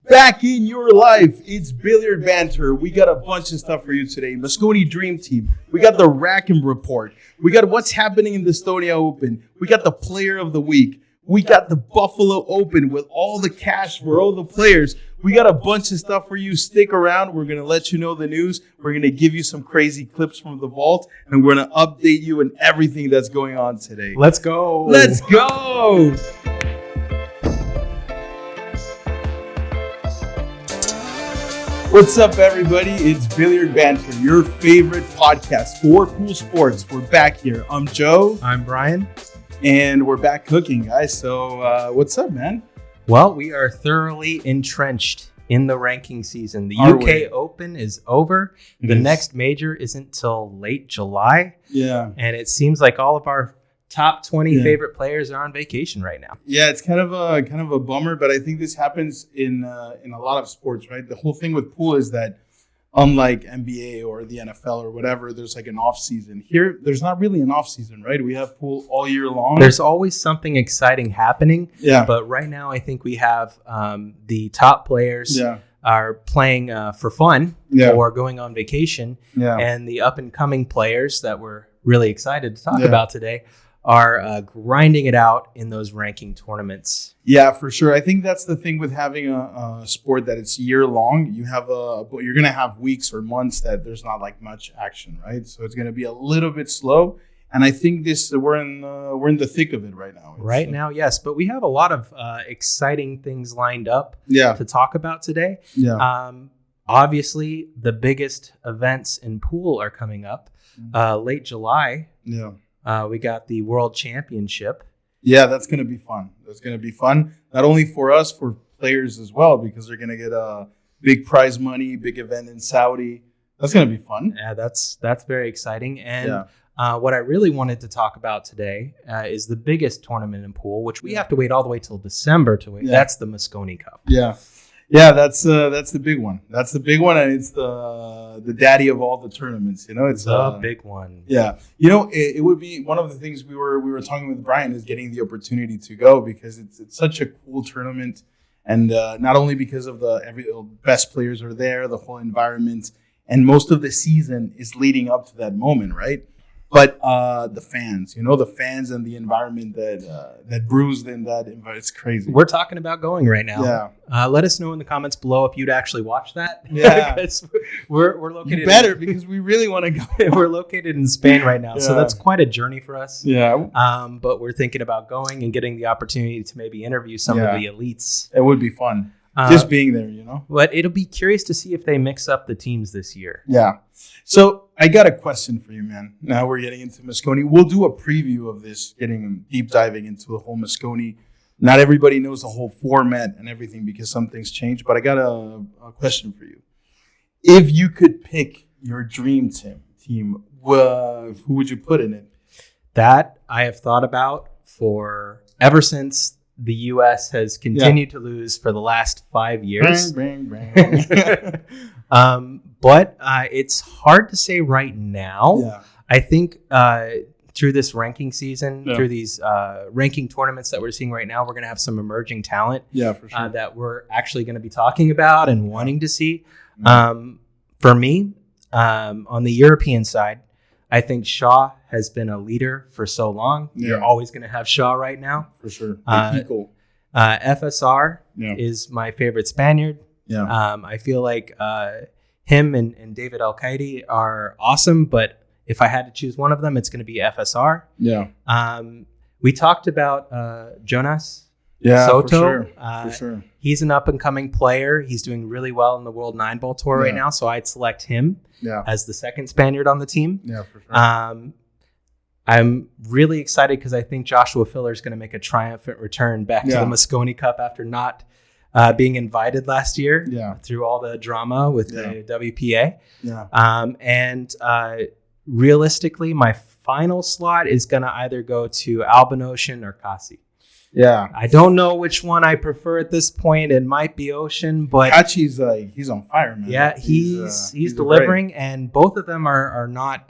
Back in your life, it's Billiard Banter. We got a bunch of stuff for you today. Mosconi Dream Team. We got the Rackham Report. We got what's happening in the Estonia Open. We got the Player of the Week. We got the Buffalo Open with all the cash for all the players. We got a bunch of stuff for you. Stick around. We're going to let you know the news. We're going to give you some crazy clips from the vault. And we're going to update you on everything that's going on today. Let's go. Let's go. What's up, everybody? It's Billiard Banter, your favorite podcast for pool sports. We're back here. I'm Joe. I'm Brian. And we're back cooking, guys. So what's up, man? Well, we are thoroughly entrenched in the ranking season. The UK Open is over. The next major isn't till late July. Yeah. And it seems like all of our top 20 favorite players are on vacation right now. Yeah, it's kind of a bummer, but I think this happens in a lot of sports, right? The whole thing with pool is that unlike NBA or the NFL or whatever, there's like an off season. Here, there's not really an off season, right? We have pool all year long. There's always something exciting happening. Yeah. But right now, I think we have the top players are playing for fun or going on vacation. Yeah. And the up and coming players that we're really excited to talk about today are grinding it out in those ranking tournaments. Yeah, for sure. I think that's the thing with having a sport that it's year long. You're going to have weeks or months that there's not like much action, right? So it's going to be a little bit slow. And I think we're in the thick of it right now. Right now, yes. But we have a lot of exciting things lined up to talk about today. Yeah. Obviously, the biggest events in pool are coming up late July. Yeah. We got the World Championship. Yeah, that's going to be fun. That's going to be fun. Not only for us, for players as well, because they're going to get big prize money, big event in Saudi. That's going to be fun. Yeah, that's very exciting. And what I really wanted to talk about today is the biggest tournament in pool, which we have to wait all the way till December to wait. Yeah. That's the Mosconi Cup. Yeah. Yeah, that's the big one. That's the big one, and it's the daddy of all the tournaments. You know, it's the big one. Yeah, you know, it would be one of the things we were talking with Brian is getting the opportunity to go because it's such a cool tournament, and not only because of the best players are there, the whole environment, and most of the season is leading up to that moment, right? But the fans, the fans and the environment that brews in that environment, it's crazy. We're talking about going right now. Yeah. Let us know in the comments below if you'd actually watch that. Yeah. Because we're located. You better, because we really want to go. We're located in Spain right now, so that's quite a journey for us. Yeah. But we're thinking about going and getting the opportunity to maybe interview some of the elites. It would be fun. Just being there, But it'll be curious to see if they mix up the teams this year. Yeah. So I got a question for you, man. Now we're getting into Mosconi. We'll do a preview of this, deep diving into the whole Mosconi. Not everybody knows the whole format and everything because some things change. But I got a question for you. If you could pick your dream team, who would you put in it? That I have thought about for ever since the U.S. has continued to lose for the last 5 years. But it's hard to say right now. Yeah. I think through this ranking season, through these ranking tournaments that we're seeing right now, we're going to have some emerging talent for sure. That we're actually going to be talking about and wanting to see. For me, on the European side, I think Shaw has been a leader for so long. Yeah. You're always going to have Shaw right now. For sure. FSR is my favorite Spaniard. Yeah. I feel like him and David Al-Qaidi are awesome, but if I had to choose one of them, it's going to be FSR. Yeah. We talked about Jonas Soto. For sure. He's an up-and-coming player. He's doing really well in the World 9-Ball Tour right now, so I'd select him as the second Spaniard on the team. Yeah, for sure. I'm really excited because I think Joshua Filler is going to make a triumphant return back to the Mosconi Cup after not being invited last year through all the drama with the WPA. Yeah. And realistically, my final slot is going to either go to Albin Ocean or Kasi. Yeah. I don't know which one I prefer at this point. It might be Ocean, but Kachi's he's on fire, man. Yeah, he's delivering, and both of them are not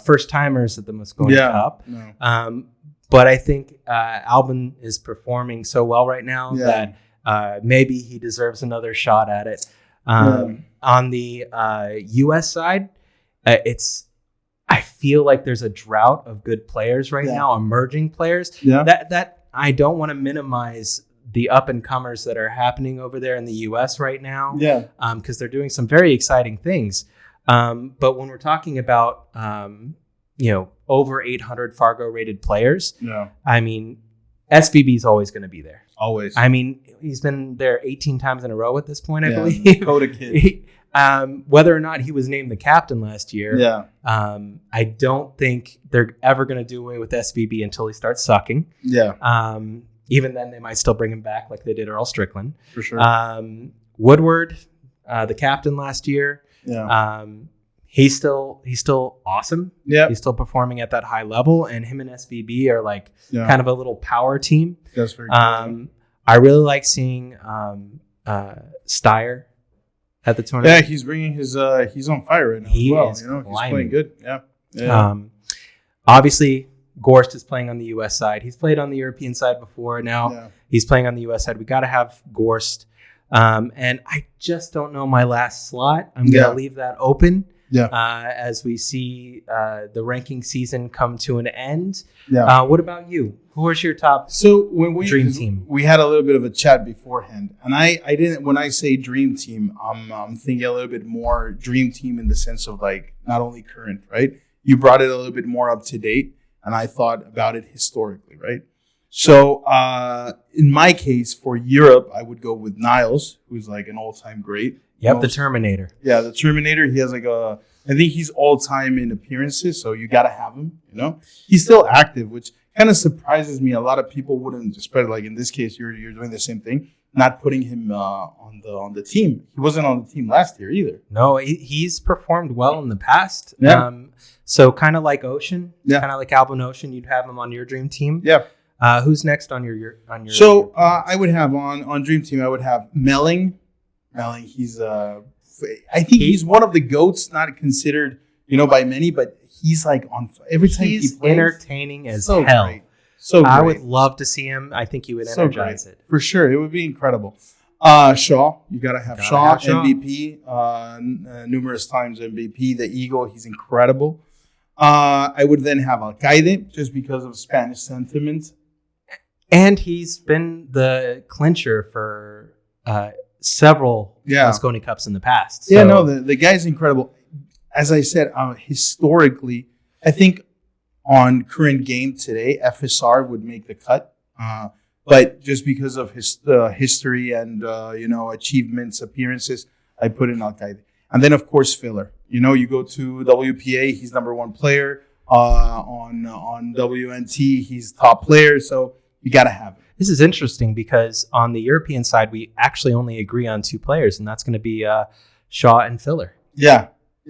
first timers at the Mosconi Cup. No. But I think Albin is performing so well right now that maybe he deserves another shot at it. On the U.S. side, I feel like there's a drought of good players right now, emerging players. That I don't want to minimize the up and comers that are happening over there in the U.S. right now. Because they're doing some very exciting things. But when we're talking about over 800 Fargo rated players, I mean, SVB is always going to be there. Always. I mean, he's been there 18 times in a row at this point, I believe. Coda kid. Whether or not he was named the captain last year, I don't think they're ever going to do away with SVB until he starts sucking. Even then, they might still bring him back like they did Earl Strickland. For sure. Woodward, the captain last year. He's still awesome. He's still performing at that high level, and him and SVB are like kind of a little power team. That's very cool. I really like seeing Steyer at the tournament. Yeah, he's bringing his. He's on fire right now. He as well. is He's playing good. Obviously, Gorst is playing on the U.S. side. He's played on the European side before. Now he's playing on the U.S. side. We got to have Gorst. And I just don't know my last slot. I'm going to leave that open as we see the ranking season come to an end. What about you? Who is your top dream team? We had a little bit of a chat beforehand. And I didn't, when I say dream team, I'm thinking a little bit more dream team in the sense of like not only current, right? You brought it a little bit more up to date. And I thought about it historically, right? So in my case, for Europe, I would go with Niles, who's like an all-time great. The Terminator. Yeah, the Terminator. He has like I think he's all-time in appearances, so you got to have him, He's still active, which kind of surprises me. A lot of people wouldn't, especially like in this case, you're doing the same thing, not putting him on the team. He wasn't on the team last year either. No, he's performed well in the past. So kind of like Ocean, kind of like Albin Ocean, you'd have him on your dream team. Who's next on your? So I would have on Dream Team. I would have Melling. He's I think he's one of the GOATs, not considered by many, but he's like on every time he plays. Entertaining as hell. Great. So great. I would love to see him. I think he would energize it for sure. It would be incredible. Shaw, you gotta have Shaw. MVP, numerous times MVP. The Eagle, he's incredible. I would then have Alcaide just because of Spanish sentiment. And he's been the clincher for several Mosconi Cups in the past. So. The guy's incredible. As I said, historically, I think on current game today, FSR would make the cut. But just because of his history and, achievements, appearances, I put in Alcaide. And then, of course, Filler. You go to WPA, he's number one player. On WNT, he's top player. So you got to have it. This is interesting because on the European side, we actually only agree on two players, and that's going to be Shaw and Filler. We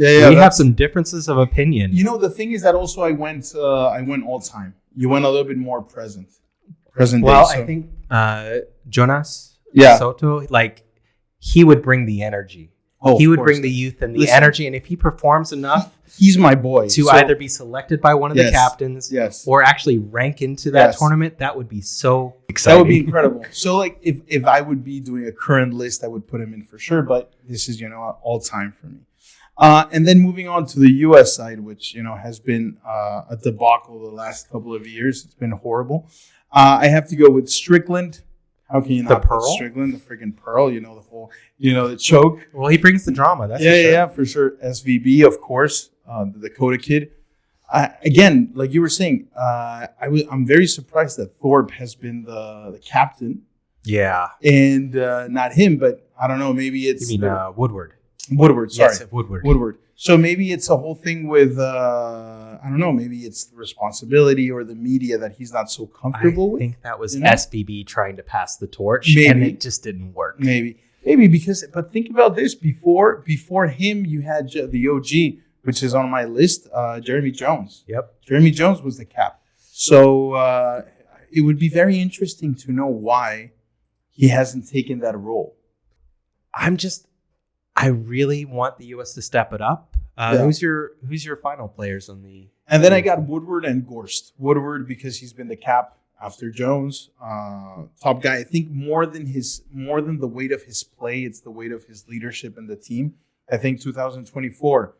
have some differences of opinion. The thing is that also I went all time. You went a little bit more present day. So. I think Jonas Soto, he would bring the energy. He would bring the youth and the energy, and if he performs enough, he's my boy. To either be selected by one of the captains, or actually rank into that tournament, that would be so exciting. That would be incredible. So, if I would be doing a current list, I would put him in for sure. But this is all time for me. And then moving on to the U.S. side, which has been a debacle the last couple of years. It's been horrible. I have to go with Strickland. How can you not put Strickland, the freaking Pearl? The whole, the choke. Well, he brings the drama. That's for sure. SVB, of course, the Dakota kid. Again, like you were saying, I'm very surprised that Thorpe has been the captain. Yeah, and not him, but I don't know. Maybe it's Woodward. Woodward, sorry, yes, Woodward. So maybe it's a whole thing with I don't know. Maybe it's the responsibility or the media that he's not so comfortable with. I think that was SBB trying to pass the torch, and it just didn't work. Maybe because. But think about this: before him, you had the OG, which is on my list, Jeremy Jones. Yep, Jeremy Jones was the cap. So it would be very interesting to know why he hasn't taken that role. I really want the U.S. to step it up. Who's your final players on the? And then I got Woodward and Gorst. Woodward because he's been the cap after Jones, top guy. I think more than the weight of his play, it's the weight of his leadership in the team. I think 2024,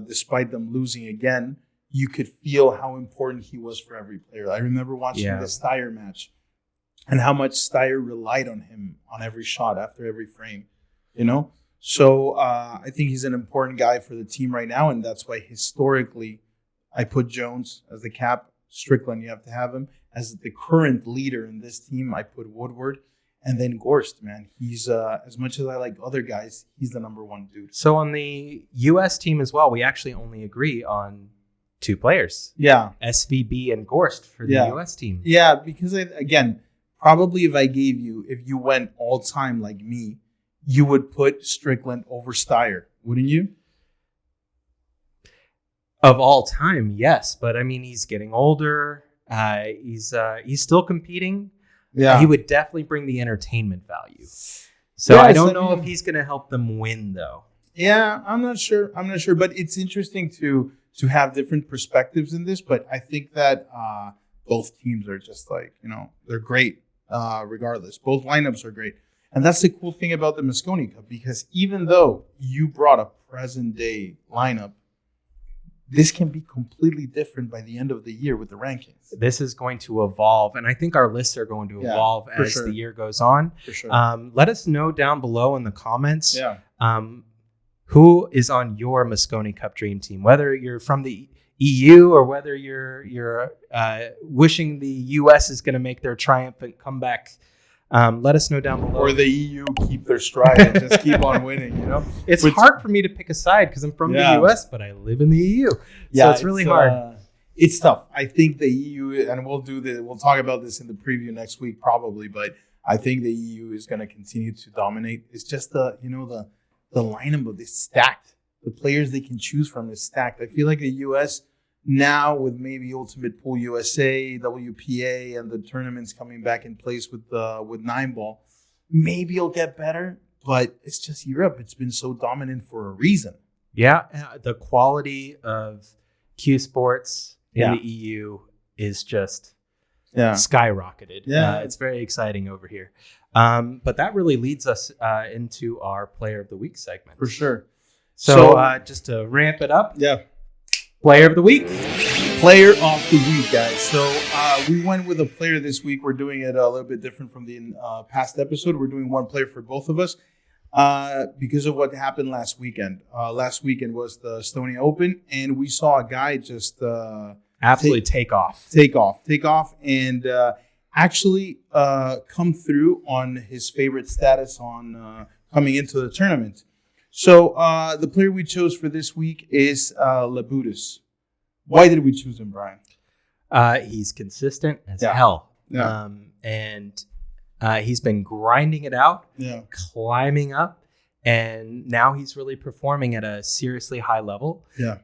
despite them losing again, you could feel how important he was for every player. I remember watching the Steyer match and how much Steyer relied on him on every shot after every frame, you know? So I think he's an important guy for the team right now, and that's why historically I put Jones as the cap. Strickland, you have to have him. As the current leader in this team, I put Woodward. And then Gorst, man. He's, as much as I like other guys, he's the number one dude. So on the U.S. team as well, we actually only agree on 2 players. Yeah. SVB and Gorst for the U.S. team. Yeah, because, probably if you went all time like me, you would put Strickland over Steyer, wouldn't you? Of all time, yes. But, I mean, he's getting older. He's still competing. Yeah. He would definitely bring the entertainment value. So I don't know if he's going to help them win, though. Yeah, I'm not sure. But it's interesting to have different perspectives in this. But I think that both teams are just they're great regardless. Both lineups are great. And that's the cool thing about the Mosconi Cup, because even though you brought a present day lineup, this can be completely different by the end of the year with the rankings. This is going to evolve, and I think our lists are going to evolve as the year goes on. For sure. Let us know down below in the comments who is on your Mosconi Cup Dream Team, whether you're from the EU or whether you're wishing the US is going to make their triumphant comeback. Let us know down below. Or the EU keep their stride and just keep on winning, It's hard for me to pick a side because I'm from the US, but I live in the EU. So it's really hard. It's tough. I think the EU, and we'll talk about this in the preview next week probably, but I think the EU is going to continue to dominate. It's just the lineup is stacked. The players they can choose from is stacked. I feel like the US now, with maybe Ultimate Pool USA, WPA, and the tournaments coming back in place with 9-ball, maybe it'll get better. But it's just Europe. It's been so dominant for a reason. Yeah, the quality of Q Sports in the EU is just skyrocketed. Yeah, it's very exciting over here. But that really leads us into our Player of the Week segment. For sure. So just to ramp it up. Yeah. Player of the Week. Player of the Week, guys. So we went with a player this week. We're doing it a little bit different from the past episode. We're doing one player for both of us because of what happened last weekend. Last weekend was the Estonia Open, and we saw a guy just absolutely take off, and actually come through on his favorite status on coming into the tournament. So the player we chose for this week is Labutis. Why did we choose him, Brian? He's consistent as hell. Yeah. And he's been grinding it out, climbing up, and now he's really performing at a seriously high level. Yeah.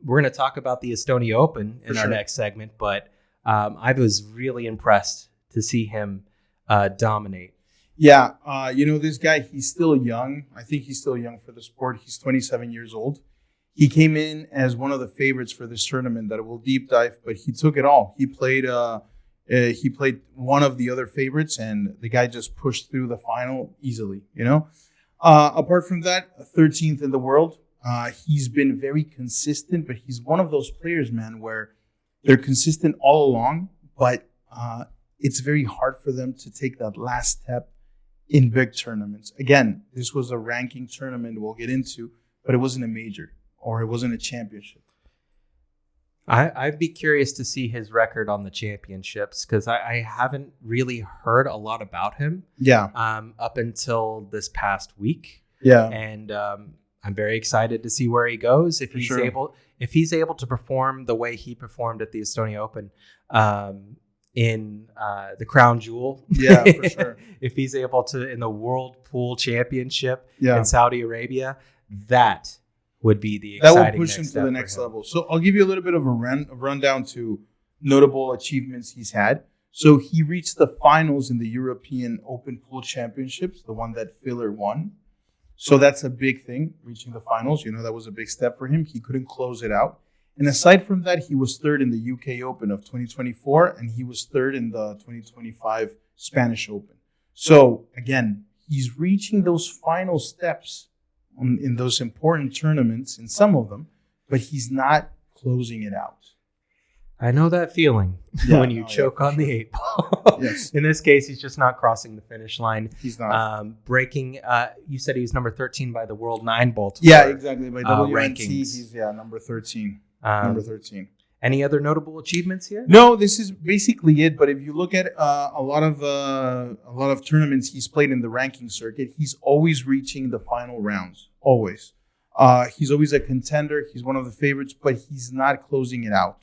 We're going to talk about the Estonia Open in our next segment, but I was really impressed to see him dominate. Yeah, this guy, he's still young. I think he's still young for the sport. He's 27 years old. He came in as one of the favorites for this tournament that we'll deep dive, but he took it all. He played one of the other favorites, and the guy just pushed through the final easily, Apart from that, 13th in the world. He's been very consistent, but he's one of those players, man, where they're consistent all along, but it's very hard for them to take that last step in big tournaments. Again, this was a ranking tournament we'll get into, but it wasn't a major or it wasn't a championship. I'd be curious to see his record on the championships because I haven't really heard a lot about him. Yeah. Up until this past week. Yeah. And I'm very excited to see where he goes if he's able to perform the way he performed at the Estonia Open. In the crown jewel. Yeah, for sure. If he's able to, in the World Pool Championship in Saudi Arabia, that would be the exciting that would push him to the next level. So I'll give you a little bit of a rundown to notable achievements he's had. So he reached the finals in the European Open Pool Championships, the one that Filler won. So that's a big thing, reaching the finals. That was a big step for him. He couldn't close it out. And aside from that, he was third in the UK Open of 2024, and he was third in the 2025 Spanish Open. So again, he's reaching those final steps in those important tournaments, in some of them, but he's not closing it out. I know that feeling when you choke on the 8 ball. Yes. In this case, he's just not crossing the finish line. He's not. Breaking, you said he was number 13 by the World 9 Ball Tour. Yeah, exactly. By WNT, rankings. he's number 13. Number 13. Any other notable achievements here? No, this is basically it. But if you look at a lot of tournaments he's played in the ranking circuit, he's always reaching the final rounds. Always. He's always a contender. He's one of the favorites, but he's not closing it out.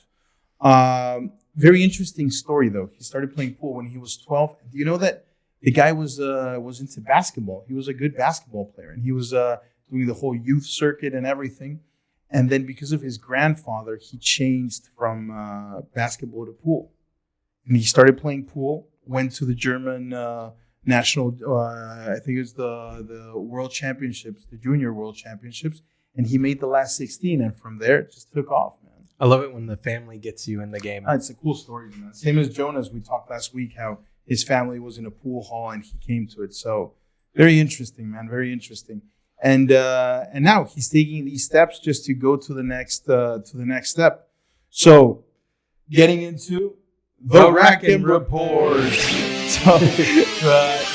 Very interesting story though. He started playing pool when he was 12. Do you know that the guy was into basketball? He was a good basketball player, and he was doing the whole youth circuit and everything. And then because of his grandfather, he changed from basketball to pool. And he started playing pool, went to the German national, I think it was the World Championships, the Junior World Championships. And he made the last 16. And from there, it just took off, man. I love it when the family gets you in the game. It's a cool story, man. Same as Jonas, we talked last week, how his family was in a pool hall and he came to it. So very interesting, man. Very interesting. And now he's taking these steps just to go to the next step. So getting into the Racken Report. So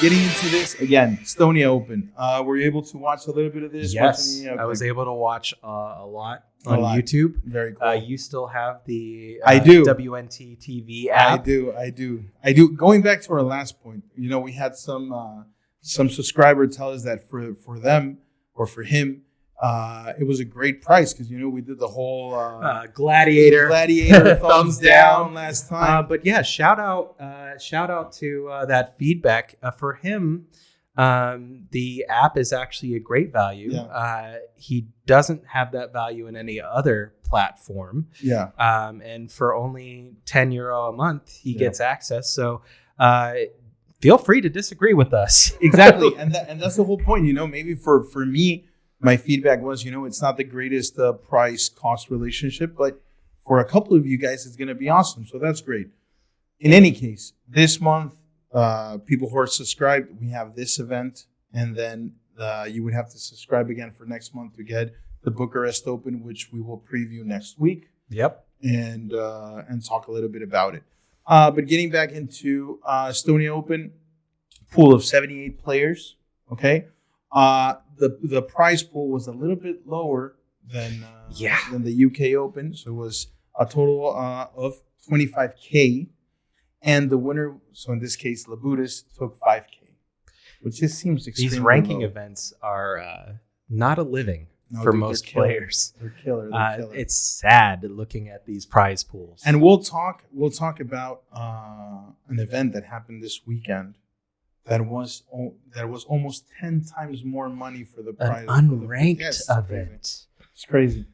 getting into this again, Estonia Open. Were you able to watch a little bit of this? Yes, I was able to watch a lot on YouTube. Very cool. You still have the I do. WNT TV app. I do. Going back to our last point, we had some subscriber tell us that for them or for him, it was a great price because we did the whole gladiator thumbs down last time. But yeah, shout out to that feedback for him. The app is actually a great value. Yeah. He doesn't have that value in any other platform. Yeah. And for only €10 a month, he gets access. So feel free to disagree with us. Exactly. And that's the whole point. Maybe for me, my feedback was, it's not the greatest price-cost relationship, but for a couple of you guys, it's going to be awesome. So that's great. In any case, this month, people who are subscribed, we have this event, and then you would have to subscribe again for next month to get the Bucharest Open, which we will preview next week. Yep. And talk a little bit about it. But getting back into Estonia Open, pool of 78 players. Okay. The prize pool was a little bit lower than the UK Open, so it was a total of 25K, and the winner, so in this case, Labutis, took 5K, which just seems extremely These ranking low. Events are not a living for most players. They're killer. It's sad looking at these prize pools, and we'll talk about an event that happened this weekend. That was almost 10 times more money for the prize. An unranked event. It's crazy.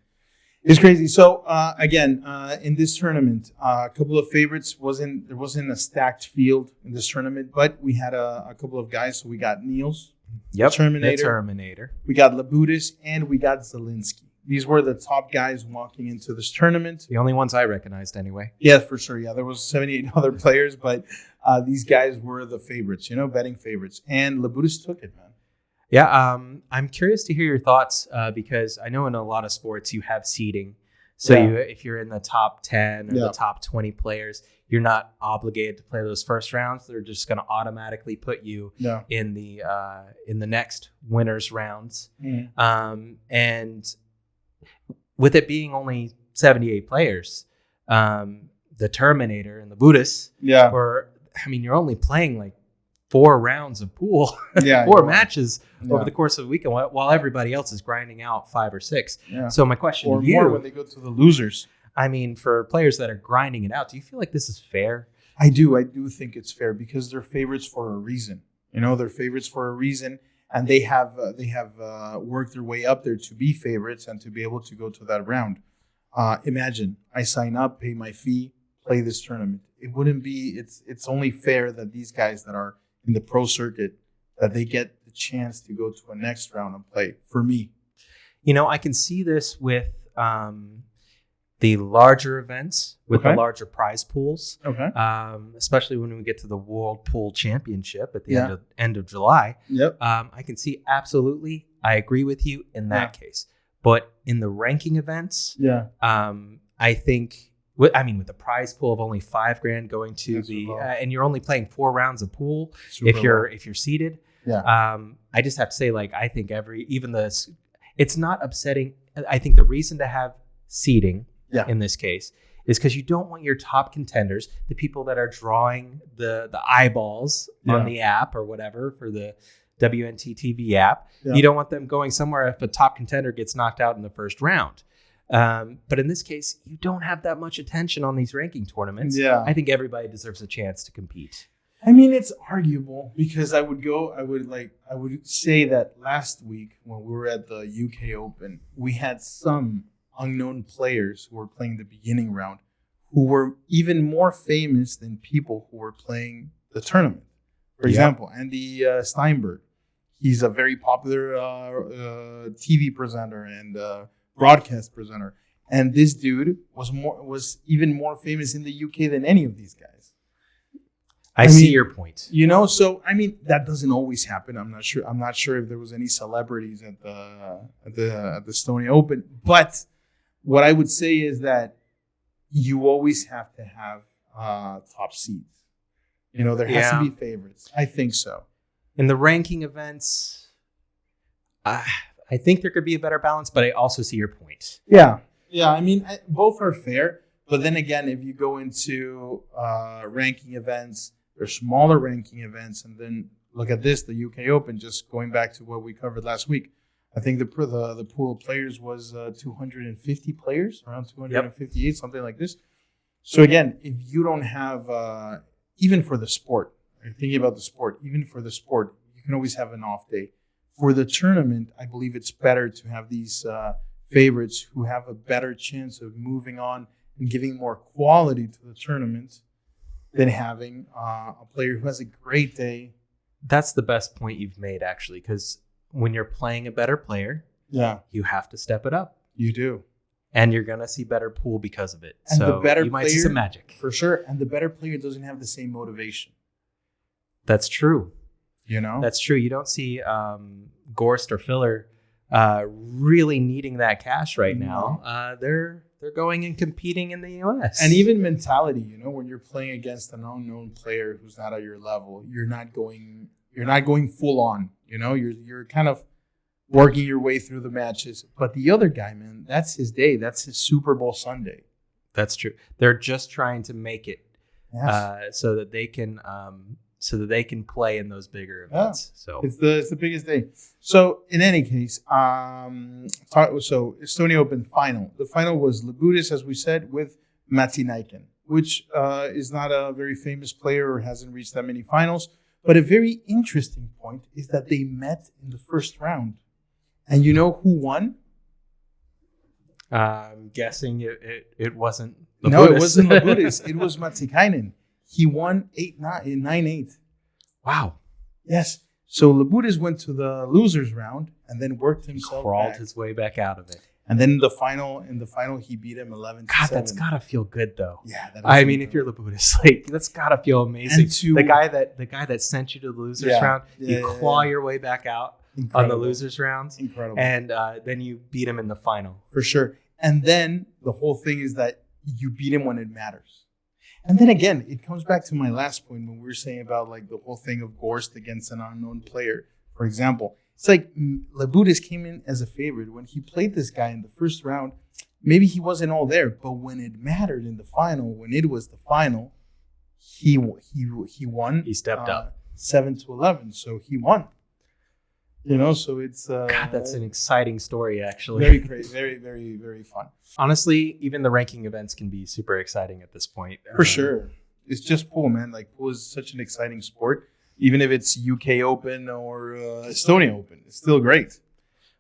So again, in this tournament, a couple of favorites. There wasn't a stacked field in this tournament, but we had a couple of guys. So we got Niels, the Terminator. We got Labutis, and we got Zielinski. These were the top guys walking into this tournament. The only ones I recognized anyway. Yeah, for sure. Yeah, there was 78 other players, but these guys were the favorites, betting favorites. And Labutis took it, man. Yeah, I'm curious to hear your thoughts because I know in a lot of sports you have seeding. So if you're in the top 10 or the top 20 players, you're not obligated to play those first rounds. They're just going to automatically put you in the next winners rounds. Mm. And with it being only 78 players, the Terminator and the Buddhist, you're only playing like 4 rounds of pool, 4 matches over the course of a weekend, while everybody else is grinding out 5 or 6. Yeah. So my question or to you, more when they go to the losers. I mean, for players that are grinding it out, do you feel like this is fair? I do think it's fair because they're favorites for a reason. They're favorites for a reason. And they have worked their way up there to be favorites and to be able to go to that round. Imagine I sign up, pay my fee, play this tournament. It wouldn't be. It's only fair that these guys that are in the pro circuit that they get the chance to go to a next round and play. For me, I can see this with the the larger events with the larger prize pools. Okay. Especially when we get to the World Pool Championship at the end of July. Yep. I can see absolutely. I agree with you in that case. But in the ranking events, I think with the prize pool of only $5,000 going to and you're only playing 4 rounds of pool if you're seated. Yeah. I just have to say, like, I think it's not upsetting. I think the reason to have seeding in this case is because you don't want your top contenders, the people that are drawing the eyeballs on the app or whatever for the WNT TV app. You don't want them going somewhere if a top contender gets knocked out in the first round. But in this case, you don't have that much attention on these ranking tournaments. I think everybody deserves a chance to compete. I mean, it's arguable because I would say that last week when we were at the UK Open, we had some unknown players who were playing the beginning round who were even more famous than people who were playing the tournament. For example, Andy Steinberg. He's a very popular TV presenter and broadcast presenter. And this dude was even more famous in the UK than any of these guys. I see your point. So I mean that doesn't always happen. I'm not sure if there was any celebrities at the Estonia Open. But what I would say is that you always have to have top seeds. There has to be favorites. I think so. In the ranking events, I think there could be a better balance, but I also see your point. Yeah. I mean, both are fair. But then again, if you go into ranking events, there's smaller ranking events, and then look at this, the UK Open, just going back to what we covered last week. I think the pool of players was 250 players, around 258, something like this. So again, if you don't have, even for the sport, thinking about the sport, even for the sport, you can always have an off day. For the tournament, I believe it's better to have these favorites who have a better chance of moving on and giving more quality to the tournament than having a player who has a great day. That's the best point you've made, actually, because when you're playing a better player, you have to step it up. You do. And you're going to see better pool because of it. And so the better you might player, see some magic. For sure. And the better player doesn't have the same motivation. That's true. That's true. You don't see Gorst or Filler really needing that cash right now. They're going and competing in the US. And even mentality, when you're playing against an unknown player who's not at your level, you're not going full on. You're kind of working your way through the matches. But the other guy, man, that's his day. That's his Super Bowl Sunday. That's true. They're just trying to make it so that they can play in those bigger events. So it's the biggest day. So in any case, so Estonia Open final. The final was Labutis, as we said, with Matinainen, which is not a very famous player or hasn't reached that many finals. But a very interesting point is that they met in the first round. And you know who won? I'm guessing it wasn't Labutis. No, it wasn't Labutis. It was Matikainen. He won 9-8. Wow. Yes. So Labutis went to the losers round and then worked himself crawled back. his way back out of it. And then in the final, he beat him 11-7. God, that's gotta feel good though. Yeah. If you're Labutis, that's gotta feel amazing. The guy that sent you to the losers round, you claw your way back out on the losers rounds. Incredible. And then you beat him in the final. For sure. And then the whole thing is that you beat him when it matters. And then again, it comes back to my last point when we were saying about like the whole thing of Gorst against an unknown player. For example, it's like Labutis came in as a favorite. When he played this guy in the first round, maybe he wasn't all there. But when it mattered in the final, when it was the final, he won. He stepped up 7-11. So he won. So it's God, that's an exciting story, actually. Very great, very, very, very fun. Honestly, even the ranking events can be super exciting at this point. For sure, it's just pool, man. Like pool is such an exciting sport. Even if it's UK Open or Estonia Open, it's still great.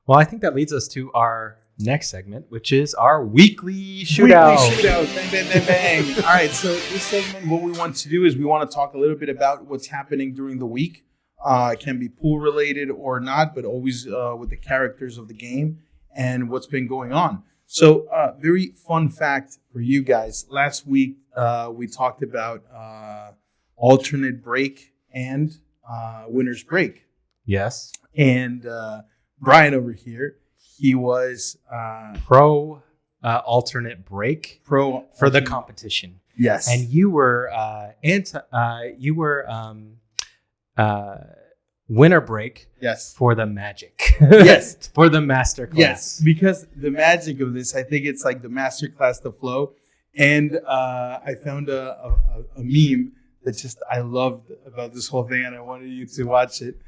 Well, I think that leads us to our next segment, which is our weekly shootout. Bang, bang, bang, bang. All right, so this segment, what we want to do is we want to talk a little bit about what's happening during the week. It can be pool related or not, but always with the characters of the game and what's been going on. So, very fun fact for you guys. Last week, we talked about alternate break and winner's break. Yes. And Brian over here, he was pro alternate break for the competition. Yes. And you were winner break. Yes. For the magic. Yes. For the master class. Yes. Because the magic of this, I think it's like the master class, the flow. And I found a meme that just I loved about this whole thing, and I wanted you to watch it.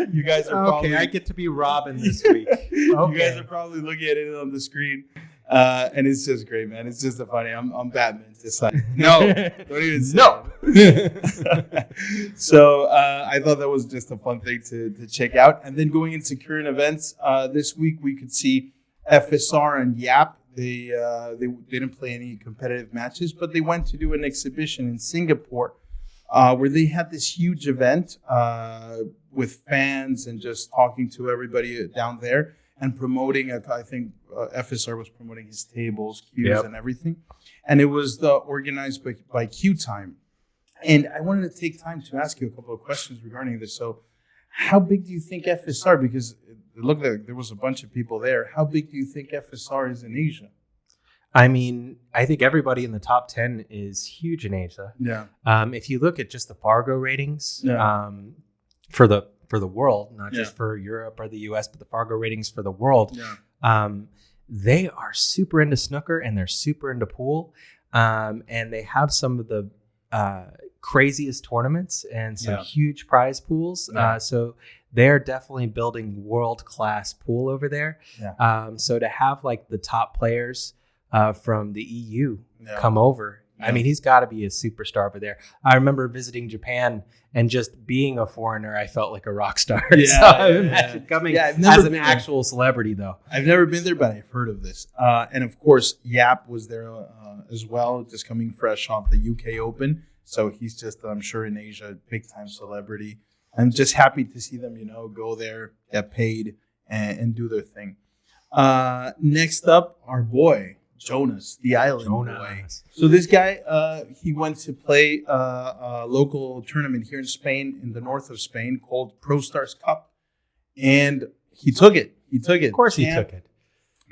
You guys are probably... I get to be Robin this week. Okay. You guys are probably looking at it on the screen. And it's just great, man. It's just funny. I'm Batman. Just like, no, don't even say it. So I thought that was just a fun thing to check out. And then going into current events, this week we could see FSR and YAP. They didn't play any competitive matches, but they went to do an exhibition in Singapore where they had this huge event with fans and just talking to everybody down there and promoting. I think FSR was promoting his tables, cues, and everything. And it was organized by Q Time. And I wanted to take time to ask you a couple of questions regarding this. So how big do you think FSR, because it looked like there was a bunch of people there, how big do you think FSR is in Asia? I mean, I think everybody in the top 10 is huge in Asia. Yeah. If you look at just the Fargo ratings for the world, not just for Europe or the US, but the Fargo ratings for the world, they are super into snooker and they're super into pool. And they have some of the craziest tournaments and some huge prize pools. So they're definitely building world-class pool over there. So to have like the top players from the EU come over, I mean, he's got to be a superstar over there. I remember visiting Japan and just being a foreigner, I felt like a rock star. Imagine coming as an actual celebrity, though. I've never been there, but I've heard of this. And of course, Yap was there as well, just coming fresh off the UK Open. So he's just, I'm sure, in Asia, big time celebrity. I'm just happy to see them, go there, get paid, and do their thing. Next up, our boy, Jonas, the island boy. So this guy, he went to play a local tournament here in Spain, in the north of Spain, called Pro Stars Cup. And he took it. Of course he took it.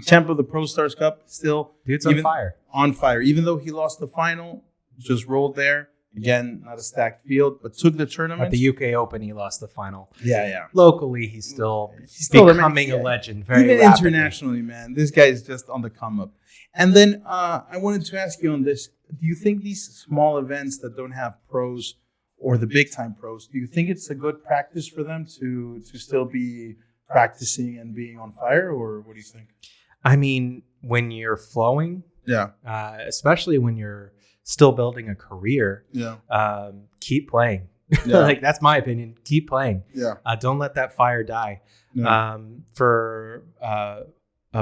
Champ of the Pro Stars Cup, still. Dude's on fire. On fire. Even though he lost the final, just rolled there. Again, not a stacked field, but took the tournament. At the UK Open, he lost the final. Yeah. Locally, he's still becoming a legend. Very even rapidly. Internationally, man. This guy is just on the come up. And then I wanted to ask you on this. Do you think these small events that don't have pros or the big time pros, do you think it's a good practice for them to still be practicing and being on fire? Or what do you think? I mean, when you're flowing, especially when you're still building a career, keep playing. Like, that's my opinion. Keep playing. Don't let that fire die. For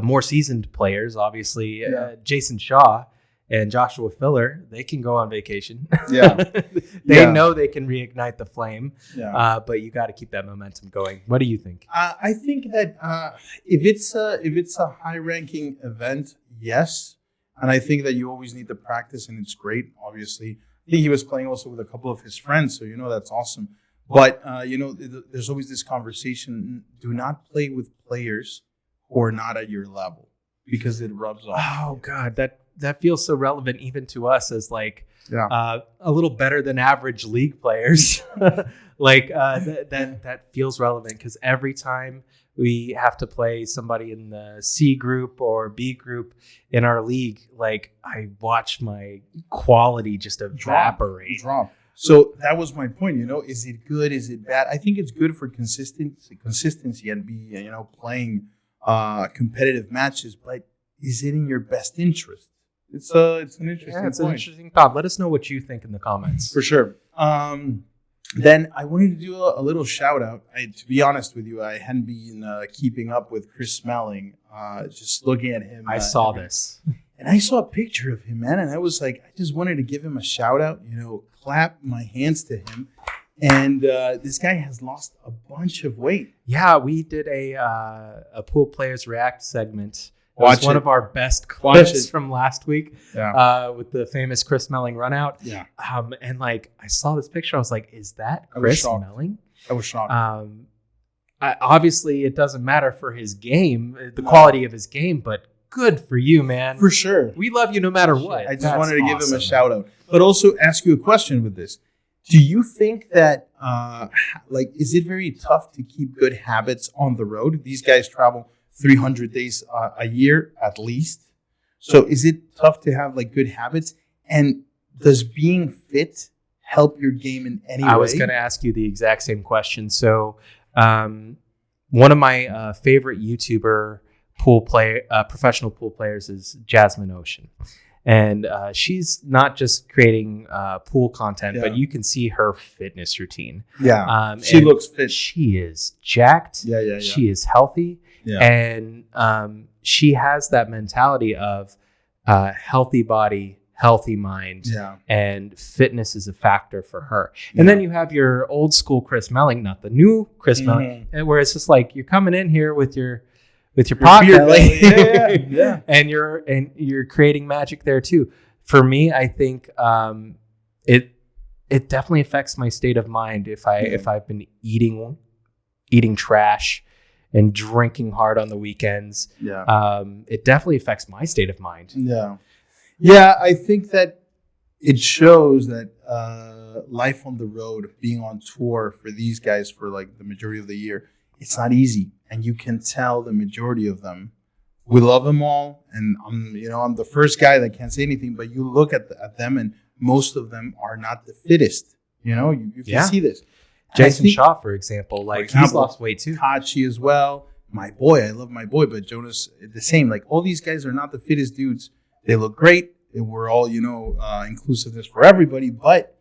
more seasoned players, obviously, Jason Shaw and Joshua Filler, they can go on vacation. They know they can reignite the flame, but you got to keep that momentum going. What do you think? I think that if it's a high ranking event, yes. And I think that you always need to practice, and it's great, obviously. I think he was playing also with a couple of his friends, so that's awesome. But, there's always this conversation. Do not play with players who are not at your level, because it rubs off. Oh, God, that feels so relevant even to us as like a little better than average league players. Like that feels relevant because every time we have to play somebody in the C group or B group in our league, like I watch my quality just evaporate. Drop. So that was my point. Is it good? Is it bad? I think it's good for consistency and be playing competitive matches. But is it in your best interest? It's an interesting point. It's an interesting thought. Let us know what you think in the comments. For sure. Then I wanted to do a little shout out. To be honest with you, I hadn't been keeping up with Chris Smelling. Just looking at him. I saw this. And I saw a picture of him, man. And I was like, I just wanted to give him a shout out, clap my hands to him. And this guy has lost a bunch of weight. Yeah, we did a Pool Players React segment. It was one of our best clips from last week with the famous Chris Melling run out. Yeah. And like, I saw this picture. I was like, is that Chris Melling? I was shocked. Obviously, it doesn't matter for his game, the quality of his game, but good for you, man. For sure. We love you no matter what. I just wanted to give him a shout out. But also ask you a question with this. Do you think that, is it very tough to keep good habits on the road? These guys travel 300 days a year at least. So is it tough to have like good habits? And does being fit help your game in any way? I was going to ask you the exact same question. So one of my favorite YouTuber professional pool players is Jasmine Ocean. And she's not just creating pool content, but you can see her fitness routine. Yeah, she looks fit. She is jacked. Yeah. She is healthy. Yeah. And she has that mentality of healthy body, healthy mind, and fitness is a factor for her. And then you have your old school Chris Melling, not the new Chris Melling, where it's just like you're coming in here with your pot belly, and you're creating magic there too. For me, I think it definitely affects my state of mind if I've been eating trash and drinking hard on the weekends. It definitely affects my state of mind. Yeah, I think that it shows that life on the road, being on tour for these guys for like the majority of the year, it's not easy. And you can tell the majority of them. We love them all, and I'm the first guy that can't say anything. But you look at them, and most of them are not the fittest. You can see this. Jason Shaw, for example, he's lost weight too. Kachi as well. My boy, I love my boy, but Jonas, the same. Like all these guys are not the fittest dudes. They look great. We're all inclusiveness for everybody, but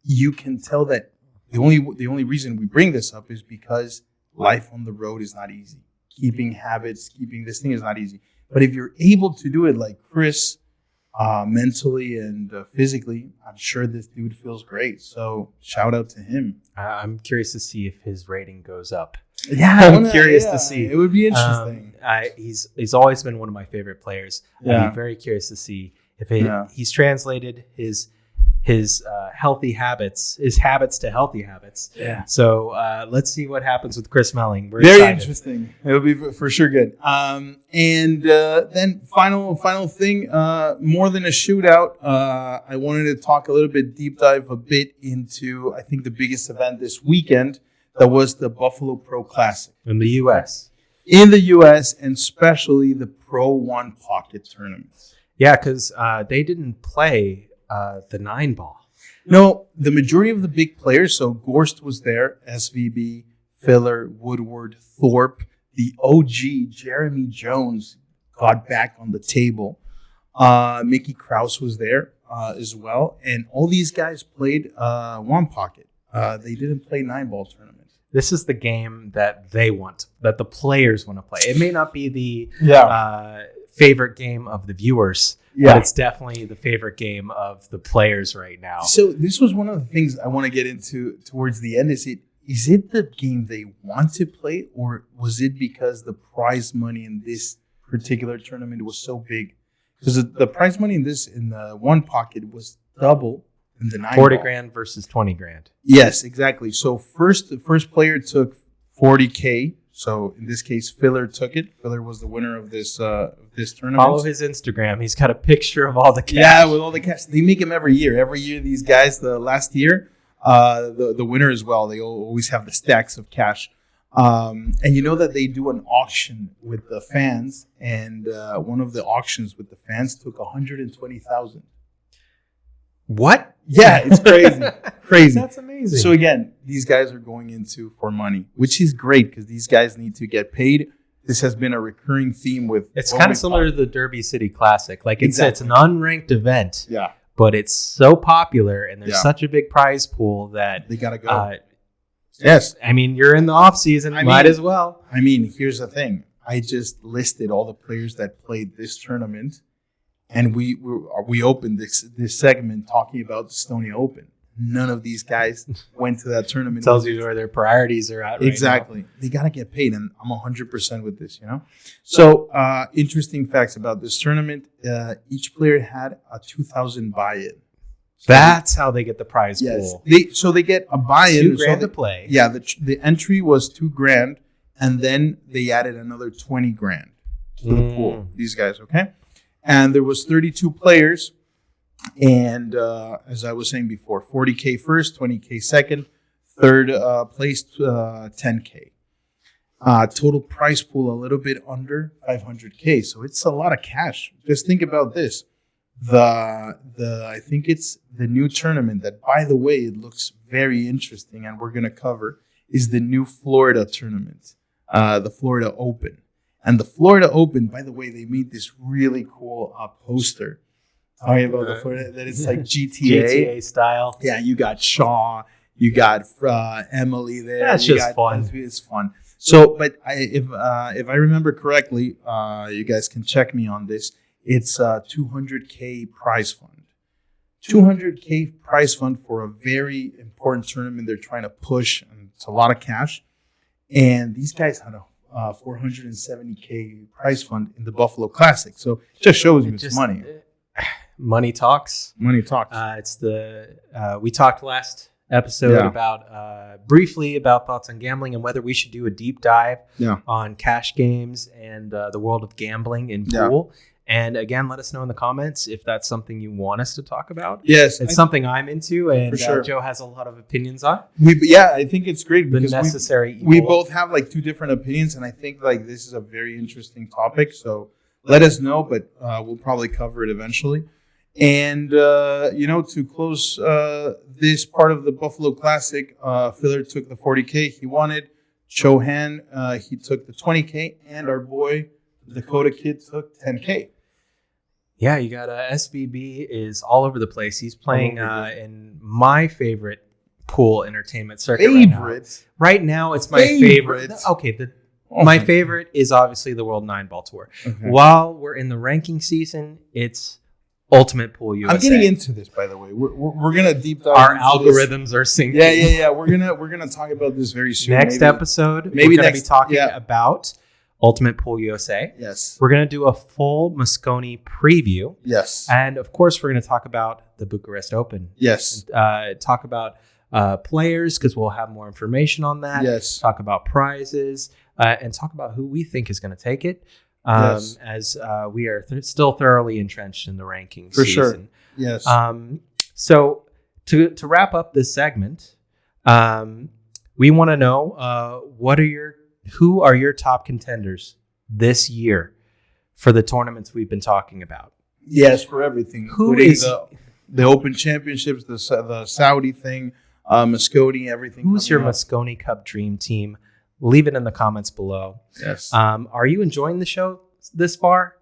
you can tell that the only reason we bring this up is because life on the road is not easy. Keeping habits, keeping this thing is not easy. But if you're able to do it like Chris, mentally and physically, I'm sure this dude feels great. So shout out to him. I'm curious to see if his rating goes up. Yeah, I'm curious to see. It would be interesting. He's always been one of my favorite players. I'd be very curious to see if he's translated his healthy habits, his habits to healthy habits. Yeah. So let's see what happens with Chris Melling. We're very excited. Interesting. It'll be for sure good. And then final thing, more than a shootout, I wanted to talk a little bit, deep dive a bit into, I think, the biggest event this weekend. That was the Buffalo Pro Classic. In the U.S. In the U.S., and especially the Pro One Pocket Tournament. Yeah, because they didn't play the 9-ball. No, the majority of the big players, so Gorst was there, SVB, Filler, Woodward, Thorpe, the OG, Jeremy Jones, got back on the table. Mickey Krause was there as well. And all these guys played One Pocket. They didn't play 9-ball tournaments. This is the game that they want, that the players want to play. It may not be the favorite game of the viewers, but it's definitely the favorite game of the players right now. So this was one of the things I want to get into towards the end. Is it the game they want to play, or was it because the prize money in this particular tournament was so big? Because the prize money in the One Pocket was double in the 9 40 grand versus 20 grand. Yes, exactly. So the first player took $40K. So in this case, Filler took it. Filler was the winner of this tournament. Follow his Instagram. He's got a picture of all the cash. Yeah, with all the cash. They make him every year. Every year, these guys, the last year, the winner as well, they always have the stacks of cash. And you know that they do an auction with the fans. And one of the auctions with the fans took $120,000. What? Yeah, it's crazy. Crazy. That's amazing. So again, these guys are going into for money, which is great because these guys need to get paid. This has been a recurring theme with. It's kind of similar to the Derby City Classic. Like it's an unranked event. Yeah. But it's so popular and there's such a big prize pool that they gotta go. Yes. I mean, you're in the off season. Might as well. I mean, here's the thing. I just listed all the players that played this tournament. And we opened this segment talking about the Estonia Open. none of these guys went to that tournament. Tells you where their priorities are at right exactly. now. They got to get paid, and I'm 100% with this, So, interesting facts about this tournament. Each player had a $2,000 buy-in. So that's how they get the prize pool. They get a buy-in. $2,000 to play. Yeah, the entry was $2,000, and then they added another $20,000 to the pool. These guys, okay? And there was 32 players, and as I was saying before, $40K first, $20K second, third place $10K. Total prize pool a little bit under $500K, so it's a lot of cash. Just think about this. I think it's the new tournament that, by the way, it looks very interesting, and we're gonna cover, is the new Florida tournament, the Florida Open. And the Florida Open, by the way, they made this really cool poster talking about the Florida, that it's like GTA style. Yeah, you got Shaw, you got Emily there. That's just fun. It's fun. So, but if I remember correctly, you guys can check me on this. It's a $200K prize fund. $200K prize fund for a very important tournament they're trying to push, and it's a lot of cash. And these guys had a $470K prize fund in the Buffalo Classic. So it just shows you it's money. Money talks. Money talks. We talked last episode about briefly about thoughts on gambling and whether we should do a deep dive on cash games and the world of gambling in pool. And again, let us know in the comments if that's something you want us to talk about. Yes. It's something I'm into, and for sure. Joe has a lot of opinions on. I think it's great because we both have like two different opinions, and I think like this is a very interesting topic. So let us know, but we'll probably cover it eventually. And, to close this part of the Buffalo Classic, Filler took the $40K he wanted. Chohan, he took the $20K, and our boy, Dakota Kid, took $10K. Yeah, you got SBB is all over the place. He's playing in my favorite pool entertainment circuit right now. It's my favorite. Okay, my favorite is obviously the World 9 Ball Tour. Okay. While we're in the ranking season, it's Ultimate Pool USA. I'm getting into this, by the way. We're gonna deep dive. Our algorithms are syncing. Yeah. We're gonna talk about this very soon. Next episode, we're gonna be talking about Ultimate Pool USA. Yes. We're going to do a full Mosconi preview. Yes. And of course, we're going to talk about the Bucharest Open. Yes. And, talk about players, because we'll have more information on that. Yes. Talk about prizes and talk about who we think is going to take it. As we are still thoroughly entrenched in the rankings. For sure. Yes. So to wrap up this segment, we want to know who are your top contenders this year for the tournaments we've been talking about? Yes, for everything. Who is the Open Championships, the Saudi thing, Mosconi, everything. Who's your Mosconi Cup Dream Team? Leave it in the comments below. Yes. Are you enjoying the show this far?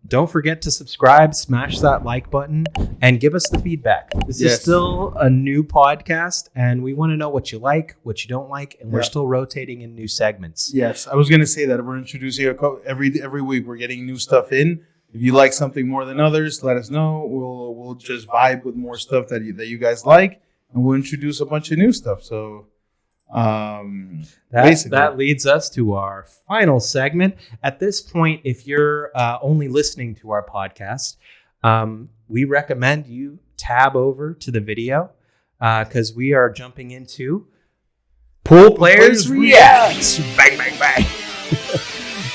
Don't forget to subscribe, smash that like button, and give us the feedback. This is still a new podcast, and we want to know what you like, what you don't like, and we're still rotating in new segments. Yes, I was going to say that we're introducing every week. We're getting new stuff in. If you like something more than others, let us know. We'll just vibe with more stuff that you guys like, and we'll introduce a bunch of new stuff. So that leads us to our final segment. At this point, if you're only listening to our podcast, we recommend you tab over to the video because we are jumping into Pool Players React. Bang, bang,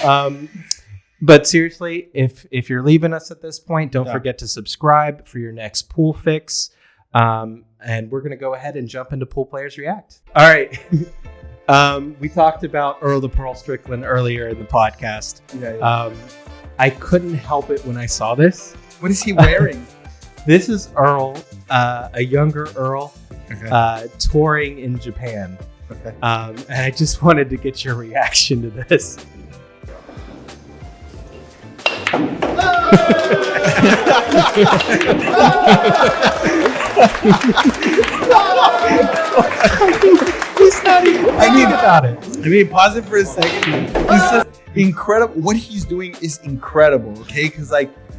bang. But seriously, if you're leaving us at this point, don't forget to subscribe for your next pool fix. And we're going to go ahead and jump into Pool Players React. All right. We talked about Earl the Pearl Strickland earlier in the podcast. Yeah. I couldn't help it when I saw this. What is he wearing? This is Earl, a younger Earl, touring in Japan. Okay. And I just wanted to get your reaction to this. He's not even thinking about it. I mean, pause it for a second. It's just incredible. What he's doing is incredible, okay? Because,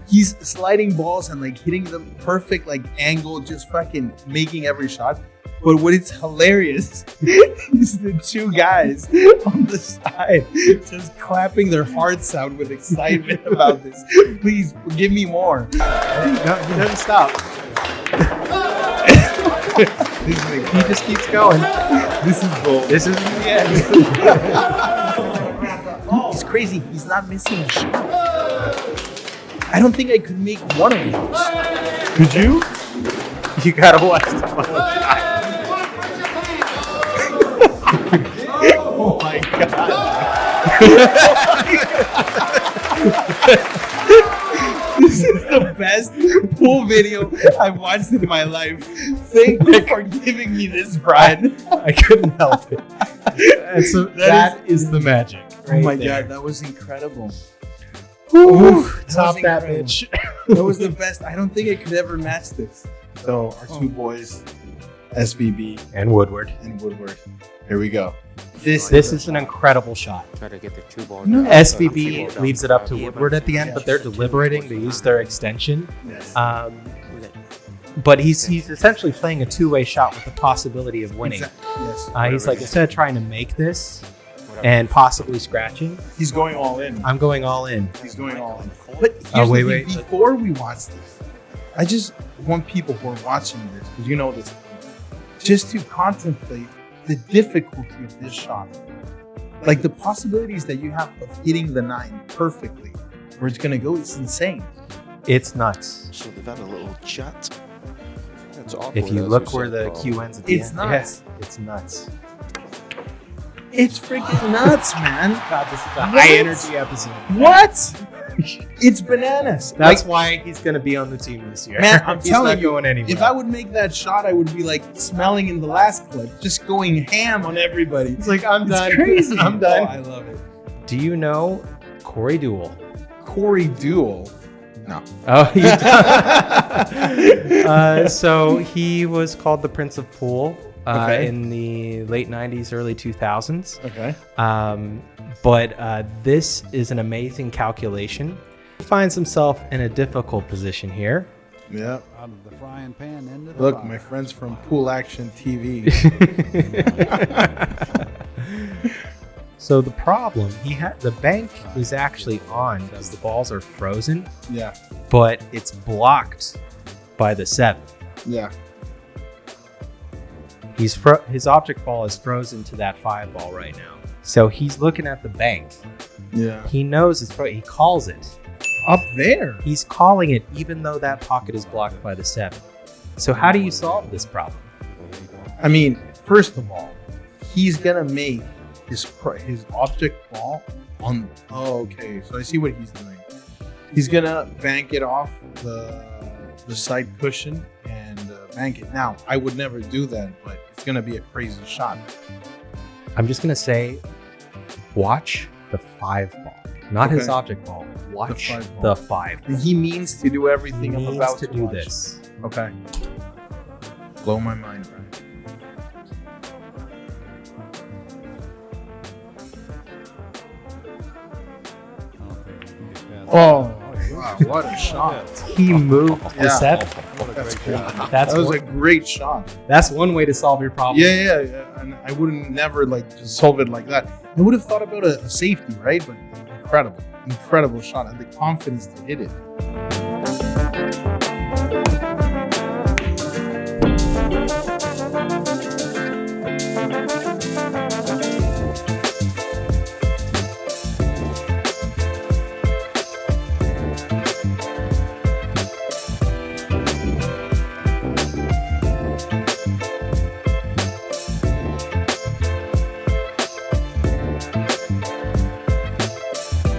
He's sliding balls and like hitting them perfect, like angle, just fucking making every shot. But what is hilarious is the two guys on the side just clapping their hearts out with excitement about this. Please give me more. No, he doesn't stop. He just keeps going. This is gold. This is the end. It's crazy. He's not missing a shot. I don't think I could make one of those. Could you? You gotta watch the final shot. Oh my god. This is the best pool video I've watched in my life. Thank you for giving me this, Brian. I couldn't help it. And so that is the magic. Oh my god, that was incredible. Top that bitch. That was the best. I don't think I could ever match this. So our two boys, SBB and Woodward. Here we go. This is an incredible shot. Try to get the two ball. No. SBB leaves it up to Woodward at the end, but they're deliberating to use their extension. But he's essentially playing a two-way shot with the possibility of winning. Yes. He's like, instead of trying to make this and possibly scratching, he's going all in. I'm going all in. He's going all in. But here's the thing, before we watch this, I just want people who are watching this, because you know this, just to contemplate the difficulty of this shot. Like the possibilities that you have of hitting the 9 perfectly, where it's going to go, it's insane. It's nuts. So they've had a little chat. If you look where the Q ends at the end. It's nuts. Yeah, it's nuts. It's freaking nuts, man. God, this is a high energy episode. What? It's bananas. That's why he's going to be on the team this year. Man, I'm he's telling not you, going anywhere. if I would make that shot, I would be like smelling in the last clip, just going ham on everybody. It's like, I'm done. It's crazy. I'm done. Oh, I love it. Do you know Corey Deuel? Corey Deuel? No. Oh, you don't. So he was called the Prince of Pool in the late 90s, early 2000s. Okay. But this is an amazing calculation. He finds himself in a difficult position here. Yeah. Out of the frying pan into the Look, fire. my friends from Pool Action TV. So the problem, the bank is actually on because the balls are frozen. Yeah. But it's blocked by the 7. Yeah. His object ball is frozen to that 5 ball right now. So he's looking at the bank. Yeah. He knows it's he calls it. Up there. He's calling it even though that pocket is blocked by the 7. So how do you solve this problem? I mean, first of all, he's gonna make his object ball on. Oh, okay. So I see what he's doing. He's gonna bank it off the side cushion and bank it. Now, I would never do that, but it's gonna be a crazy shot. I'm just gonna say, watch the 5 ball, not his object ball. Watch the 5. And he means to do everything I'm about to do watch. this. Okay. Blow my mind, right? Oh, wow, what a shot. He moved the 7. That's cool. That was a great shot. That's one way to solve your problem. Yeah. And I wouldn't never just solve it like that. I would have thought about a safety, right? But incredible shot. I had the confidence to hit it.